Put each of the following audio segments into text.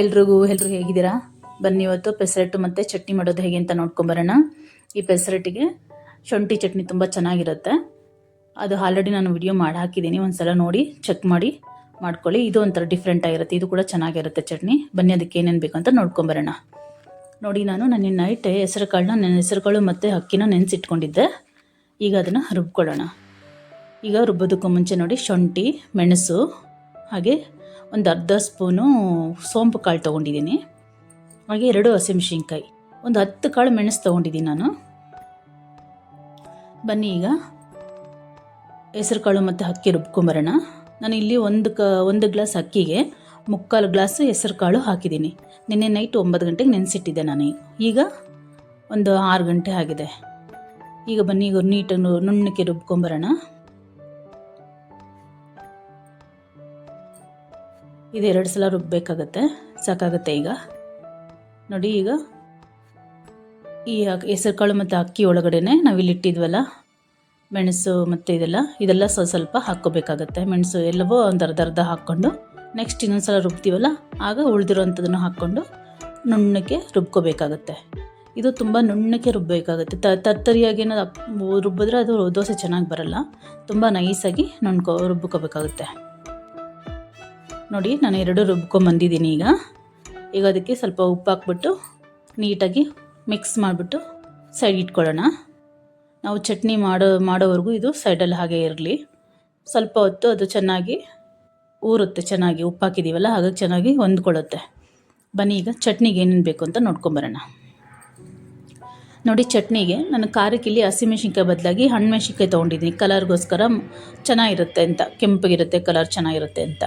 ಎಲ್ಲರೂ ಹೇಗಿದ್ದೀರಾ? ಬನ್ನಿ ಇವತ್ತು ಪೆಸರಟ್ಟು ಮತ್ತು ಚಟ್ನಿ ಮಾಡೋದು ಹೇಗೆ ಅಂತ ನೋಡ್ಕೊಂಬರೋಣ. ಈ ಪೆಸರಟ್ಟಿಗೆ ಶುಂಠಿ ಚಟ್ನಿ ತುಂಬ ಚೆನ್ನಾಗಿರುತ್ತೆ. ಅದು ಆಲ್ರೆಡಿ ನಾನು ವಿಡಿಯೋ ಮಾಡಿ ಹಾಕಿದ್ದೀನಿ, ಒಂದ್ಸಲ ನೋಡಿ ಚೆಕ್ ಮಾಡಿ ಮಾಡ್ಕೊಳ್ಳಿ. ಇದು ಒಂಥರ ಡಿಫ್ರೆಂಟ್ ಆಗಿರುತ್ತೆ, ಇದು ಕೂಡ ಚೆನ್ನಾಗಿರುತ್ತೆ ಚಟ್ನಿ. ಬನ್ನಿ ಅದಕ್ಕೆ ಏನೇನು ಬೇಕು ಅಂತ ನೋಡ್ಕೊಂಬರೋಣ. ನೋಡಿ, ನಾನು ನೈಟ್ ಹೆಸರುಕಾಳು ಮತ್ತು ಅಕ್ಕಿನ ನೆನೆಸಿಟ್ಕೊಂಡಿದ್ದೆ. ಈಗ ಅದನ್ನು ರುಬ್ಕೊಳ್ಳೋಣ. ಈಗ ರುಬ್ಬೋದಕ್ಕೂ ಮುಂಚೆ ನೋಡಿ, ಶುಂಠಿ, ಮೆಣಸು, ಹಾಗೆ ಒಂದು ಅರ್ಧ ಸ್ಪೂನು ಸೋಂಪು ಕಾಳು ತೊಗೊಂಡಿದ್ದೀನಿ. ಹಾಗೆ 2 ಹಸಿಮೆಣಸಿನ್ಕಾಯಿ, ಒಂದು 10 ಕಾಳು ಮೆಣಸು ತೊಗೊಂಡಿದ್ದೀನಿ ನಾನು. ಬನ್ನಿ ಈಗ ಹೆಸರು ಕಾಳು ಮತ್ತು ಅಕ್ಕಿ ರುಬ್ಕೊಂಬರೋಣ. ನಾನು ಇಲ್ಲಿ ಒಂದು ಗ್ಲಾಸ್ ಅಕ್ಕಿಗೆ 3/4 ಗ್ಲಾಸ್ ಹೆಸರು ಕಾಳು ಹಾಕಿದ್ದೀನಿ. ನಿನ್ನೆ ನೈಟ್ 9 ಗಂಟೆಗೆ ನೆನೆಸಿಟ್ಟಿದ್ದೆ ನಾನು. ಈಗ ಒಂದು 6 ಗಂಟೆ ಆಗಿದೆ. ಈಗ ಬನ್ನಿ ಈಗ ನೀಟಾಗಿ ನುಣ್ಣಕ್ಕೆ ರುಬ್ಕೊಂಬರೋಣ. ಇದು 2 ಸಲ ರುಬ್ಬಬೇಕಾಗತ್ತೆ, ಸಾಕಾಗುತ್ತೆ. ಈಗ ನೋಡಿ, ಈಗ ಈ ಹೆಸರು ಕಾಳು ಮತ್ತು ಅಕ್ಕಿ ಒಳಗಡೆನೆ ನಾವಿಲ್ಲಿ ಇಟ್ಟಿದ್ವಲ್ಲ ಮೆಣಸು ಮತ್ತು ಇದೆಲ್ಲ ಸ್ವಲ್ಪ ಹಾಕ್ಕೋಬೇಕಾಗತ್ತೆ. ಮೆಣಸು ಎಲ್ಲವೋ ಒಂದು ಅರ್ಧ ಹಾಕ್ಕೊಂಡು ನೆಕ್ಸ್ಟ್ ಇನ್ನೊಂದು ಸಲ ರುಬ್ತೀವಲ್ಲ ಆಗ ಉಳಿದಿರೋವಂಥದ್ದನ್ನು ಹಾಕ್ಕೊಂಡು ನುಣ್ಣಕ್ಕೆ ರುಬ್ಕೋಬೇಕಾಗತ್ತೆ. ಇದು ತುಂಬ ನುಣ್ಣಕ್ಕೆ ರುಬ್ಬಬೇಕಾಗುತ್ತೆ. ತರ್ತರಿಯಾಗಿ ರುಬ್ಬಿದ್ರೆ ಅದು ದೋಸೆ ಚೆನ್ನಾಗಿ ಬರಲ್ಲ. ತುಂಬ ನೈಸಾಗಿ ರುಬ್ಕೋಬೇಕಾಗುತ್ತೆ. ನೋಡಿ, ನಾನು 2 ರುಬ್ಕೊಂಬಂದಿದ್ದೀನಿ. ಈಗ ಅದಕ್ಕೆ ಸ್ವಲ್ಪ ಉಪ್ಪು ಹಾಕ್ಬಿಟ್ಟು ನೀಟಾಗಿ ಮಿಕ್ಸ್ ಮಾಡಿಬಿಟ್ಟು ಸೈಡ್ ಇಟ್ಕೊಳ್ಳೋಣ. ನಾವು ಚಟ್ನಿ ಮಾಡೋವರೆಗೂ ಇದು ಸೈಡಲ್ಲಿ ಹಾಗೆ ಇರಲಿ. ಸ್ವಲ್ಪ ಹೊತ್ತು ಅದು ಚೆನ್ನಾಗಿ ಊರುತ್ತೆ, ಚೆನ್ನಾಗಿ ಉಪ್ಪು ಹಾಕಿದ್ದೀವಲ್ಲ ಹಾಗಾಗಿ ಚೆನ್ನಾಗಿ ಹೊಂದ್ಕೊಳ್ಳುತ್ತೆ. ಬನ್ನಿ ಈಗ ಚಟ್ನಿಗೆ ಏನೇನು ಬೇಕು ಅಂತ ನೋಡ್ಕೊಂಬರೋಣ. ನೋಡಿ, ಚಟ್ನಿಗೆ ನಾನು ಖಾರಕ್ಕೆ ಇಲ್ಲಿ ಹಸಿಮೆಣ್ಸಿನ್ಕಾಯಿ ಬದಲಾಗಿ ಹಣ್ಣುಮೆಣ್ಸಿನ್ಕಾಯಿ ತೊಗೊಂಡಿದ್ದೀನಿ. ಕಲರ್ಗೋಸ್ಕರ ಚೆನ್ನಾಗಿರುತ್ತೆ ಅಂತ, ಕೆಂಪಗಿರುತ್ತೆ, ಕಲರ್ ಚೆನ್ನಾಗಿರುತ್ತೆ ಅಂತ.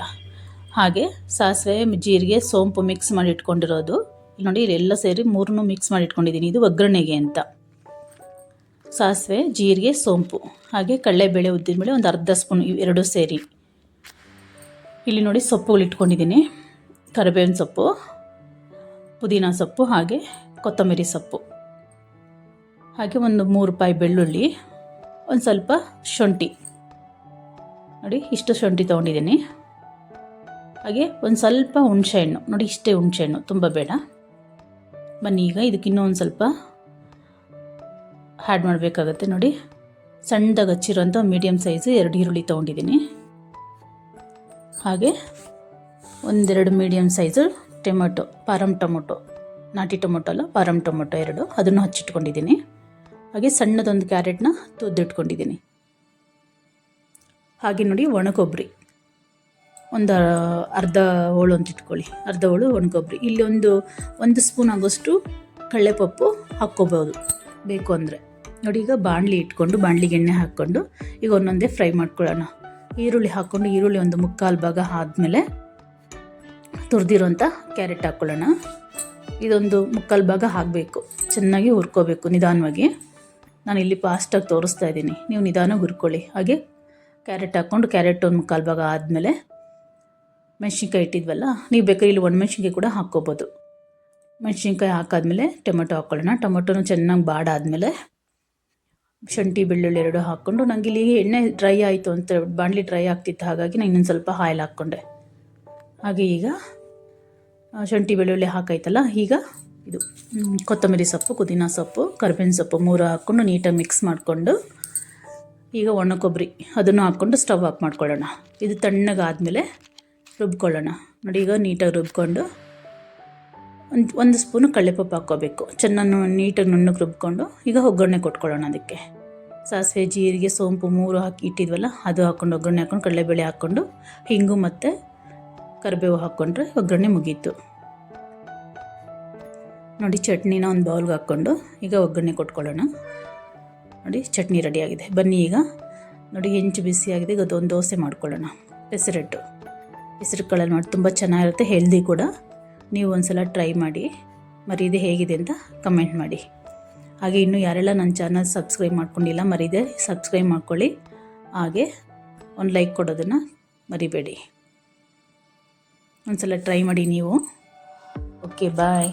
ಹಾಗೆ ಸಾಸಿವೆ, ಜೀರಿಗೆ, ಸೋಂಪು ಮಿಕ್ಸ್ ಮಾಡಿ ಇಟ್ಕೊಂಡಿರೋದು. ನೋಡಿ, ಇಲ್ಲೆಲ್ಲ ಸೇರಿ 3 ಮಿಕ್ಸ್ ಮಾಡಿ ಇಟ್ಕೊಂಡಿದ್ದೀನಿ. ಇದು ಒಗ್ಗರಣೆಗೆ ಅಂತ. ಸಾಸಿವೆ, ಜೀರಿಗೆ, ಸೋಂಪು, ಹಾಗೆ ಕಡಲೆಬೇಳೆ, ಉದ್ದಿನಬೇಳೆ ಒಂದು ಅರ್ಧ ಸ್ಪೂನ್, 2 ಸೇರಿ. ಇಲ್ಲಿ ನೋಡಿ ಸೊಪ್ಪುಗಳು ಇಟ್ಕೊಂಡಿದ್ದೀನಿ. ಕರಿಬೇವಿನ ಸೊಪ್ಪು, ಪುದೀನ ಸೊಪ್ಪು, ಹಾಗೆ ಕೊತ್ತಂಬರಿ ಸೊಪ್ಪು, ಹಾಗೆ ಒಂದು 3 ಪಾಯಿ ಬೆಳ್ಳುಳ್ಳಿ, ಒಂದು ಸ್ವಲ್ಪ ಶುಂಠಿ. ನೋಡಿ, ಇಷ್ಟು ಶುಂಠಿ ತೊಗೊಂಡಿದ್ದೀನಿ. ಹಾಗೆ ಒಂದು ಸ್ವಲ್ಪ ಹುಣಸೆಹಣ್ಣು. ನೋಡಿ, ಇಷ್ಟೇ ಹುಣಸೆಹಣ್ಣು, ತುಂಬ ಬೇಡ. ಬನ್ನಿ ಈಗ ಇದಕ್ಕೆ ಇನ್ನೂ ಒಂದು ಸ್ವಲ್ಪ ಆ್ಯಡ್ ಮಾಡಬೇಕಾಗತ್ತೆ. ನೋಡಿ, ಸಣ್ಣದಾಗಿ ಹಚ್ಚಿರೋಂಥ ಮೀಡಿಯಮ್ ಸೈಜು 2 ಈರುಳ್ಳಿ ತೊಗೊಂಡಿದ್ದೀನಿ. ಹಾಗೆ 1-2 medium size tomato, farm tomato, ನಾಟಿ ಟೊಮೊಟೊ ಅಲ್ಲ, ಪಾರಮ್ ಟೊಮೊಟೊ 2, ಅದನ್ನು ಹಚ್ಚಿಟ್ಕೊಂಡಿದ್ದೀನಿ. ಹಾಗೆ ಸಣ್ಣದೊಂದು ಕ್ಯಾರೆಟ್ನ ತುದ್ದಿಟ್ಕೊಂಡಿದ್ದೀನಿ. ಹಾಗೆ ನೋಡಿ, ಒಣಕೊಬ್ಬರಿ ಒಂದು ಅರ್ಧ ಹೋಳು ಅಂತ ಇಟ್ಕೊಳ್ಳಿ, ಅರ್ಧ ಹೋಳು ಒಣಕೊಬ್ಬರಿ. ಇಲ್ಲಿ ಒಂದು ಸ್ಪೂನ್ ಆಗೋಷ್ಟು ಕಡಲೆಪಪ್ಪು ಹಾಕ್ಕೋಬೋದು ಬೇಕು ಅಂದರೆ. ನೋಡಿ, ಈಗ ಬಾಣಲಿ ಇಟ್ಕೊಂಡು ಬಾಣಲಿಗೆ ಎಣ್ಣೆ ಹಾಕ್ಕೊಂಡು ಈಗ ಒಂದೊಂದೇ ಫ್ರೈ ಮಾಡ್ಕೊಳ್ಳೋಣ. ಈರುಳ್ಳಿ ಹಾಕ್ಕೊಂಡು ಈರುಳ್ಳಿ ಒಂದು 3/4 ಭಾಗ ಆದಮೇಲೆ ತುರಿದಿರೋಂಥ ಕ್ಯಾರೆಟ್ ಹಾಕ್ಕೊಳ್ಳೋಣ. ಇದೊಂದು 3/4 ಭಾಗ ಹಾಕಬೇಕು, ಚೆನ್ನಾಗಿ ಹುರ್ಕೋಬೇಕು ನಿಧಾನವಾಗಿ. ನಾನು ಇಲ್ಲಿ ಫಾಸ್ಟಾಗಿ ತೋರಿಸ್ತಾ ಇದ್ದೀನಿ, ನೀವು ನಿಧಾನವಾಗಿ ಹುರ್ಕೊಳ್ಳಿ. ಹಾಗೆ ಕ್ಯಾರೆಟ್ ಹಾಕ್ಕೊಂಡು ಕ್ಯಾರೆಟ್ ಒಂದು 3/4 ಭಾಗ ಆದಮೇಲೆ ಮೆಣಸಿನ್ಕಾಯಿ ಇಟ್ಟಿದ್ವಲ್ಲ, ನೀವು ಬೇಕಾದ್ರೆ ಇಲ್ಲಿ ಒಣಮೆಣ್ಸಿನ್ಕಾಯಿ ಕೂಡ ಹಾಕ್ಕೋಬೋದು. ಮೆಣಸಿನ್ಕಾಯಿ ಹಾಕಾದ್ಮೇಲೆ ಟೊಮೆಟೊ ಹಾಕ್ಕೊಳ್ಳೋಣ. ಟೊಮೆಟೊನು ಚೆನ್ನಾಗಿ ಬಾಡಾದಮೇಲೆ ಶುಂಠಿ, ಬೆಳ್ಳುಳ್ಳಿ 2 ಹಾಕ್ಕೊಂಡು, ನನಗೆ ಇಲ್ಲಿ ಎಣ್ಣೆ ಡ್ರೈ ಆಯಿತು ಅಂತ, ಬಾಣಲಿ ಡ್ರೈ ಆಗ್ತಿತ್ತು, ಹಾಗಾಗಿ ನಾನು ಇನ್ನೊಂದು ಸ್ವಲ್ಪ ಆಯಿಲ್ ಹಾಕ್ಕೊಂಡೆ. ಹಾಗೆ ಈಗ ಶುಂಠಿ ಬೆಳ್ಳುಳ್ಳಿ ಹಾಕಾಯ್ತಲ್ಲ, ಈಗ ಇದು ಕೊತ್ತಂಬರಿ ಸೊಪ್ಪು, ಪುದೀನ ಸೊಪ್ಪು, ಕರಿಬೇವಿನ ಸೊಪ್ಪು 3 ಹಾಕ್ಕೊಂಡು ನೀಟಾಗಿ ಮಿಕ್ಸ್ ಮಾಡಿಕೊಂಡು ಈಗ ಒಣ ಕೊಬ್ಬರಿ ಅದನ್ನು ಹಾಕ್ಕೊಂಡು ಸ್ಟವ್ ಆಫ್ ಮಾಡ್ಕೊಳ್ಳೋಣ. ಇದು ತಣ್ಣಗಾದಮೇಲೆ ರುಬ್ಕೊಳ್ಳೋಣ. ನೋಡಿ, ಈಗ ನೀಟಾಗಿ ರುಬ್ಕೊಂಡು ಒಂದು ಸ್ಪೂನು ಕಡಲೆಪಪ್ಪು ಹಾಕ್ಕೋಬೇಕು. ಚೆನ್ನಾಗಿ ನೀಟಾಗಿ ನುಣ್ಣಗೆ ರುಬ್ಕೊಂಡು ಈಗ ಒಗ್ಗರಣೆ ಕೊಟ್ಕೊಳ್ಳೋಣ. ಅದಕ್ಕೆ ಸಾಸಿವೆ, ಜೀರಿಗೆ, ಸೋಂಪು 3 ಹಾಕಿ ಇಟ್ಟಿದ್ವಲ್ಲ ಅದು ಹಾಕ್ಕೊಂಡು ಒಗ್ಗರಣೆ ಹಾಕ್ಕೊಂಡು ಕಡಲೆಬೇಳೆ ಹಾಕ್ಕೊಂಡು ಹಿಂಗು ಮತ್ತು ಕರಿಬೇವು ಹಾಕ್ಕೊಂಡ್ರೆ ಒಗ್ಗರಣೆ ಮುಗೀತು. ನೋಡಿ, ಚಟ್ನಿನ ಒಂದು ಬೌಲ್ಗೆ ಹಾಕ್ಕೊಂಡು ಈಗ ಒಗ್ಗರಣೆ ಕೊಟ್ಕೊಳ್ಳೋಣ. ನೋಡಿ, ಚಟ್ನಿ ರೆಡಿಯಾಗಿದೆ. ಬನ್ನಿ ಈಗ ನೋಡಿ, ಹೆಂಚು ಬಿಸಿಯಾಗಿದೆ. ಈಗ ಅದೊಂದು ದೋಸೆ ಮಾಡ್ಕೊಳ್ಳೋಣ. ಹೆಸರು ಕಾಳಲ್ಲಿ ಮಾಡಿ ತುಂಬ ಚೆನ್ನಾಗಿರುತ್ತೆ, ಹೆಲ್ದಿ ಕೂಡ. ನೀವು ಒಂದು ಸಲ ಟ್ರೈ ಮಾಡಿ, ಮರೀದೆ ಹೇಗಿದೆ ಅಂತ ಕಮೆಂಟ್ ಮಾಡಿ. ಹಾಗೆ ಇನ್ನೂ ಯಾರೆಲ್ಲ ನನ್ನ ಚಾನಲ್ ಸಬ್ಸ್ಕ್ರೈಬ್ ಮಾಡ್ಕೊಂಡಿಲ್ಲ ಮರೀದೆ ಸಬ್ಸ್ಕ್ರೈಬ್ ಮಾಡ್ಕೊಳ್ಳಿ. ಹಾಗೆ ಒಂದು ಲೈಕ್ ಕೊಡೋದನ್ನು ಮರಿಬೇಡಿ. ಒಂದು ಸಲ ಟ್ರೈ ಮಾಡಿ ನೀವು. ಓಕೆ, ಬಾಯ್.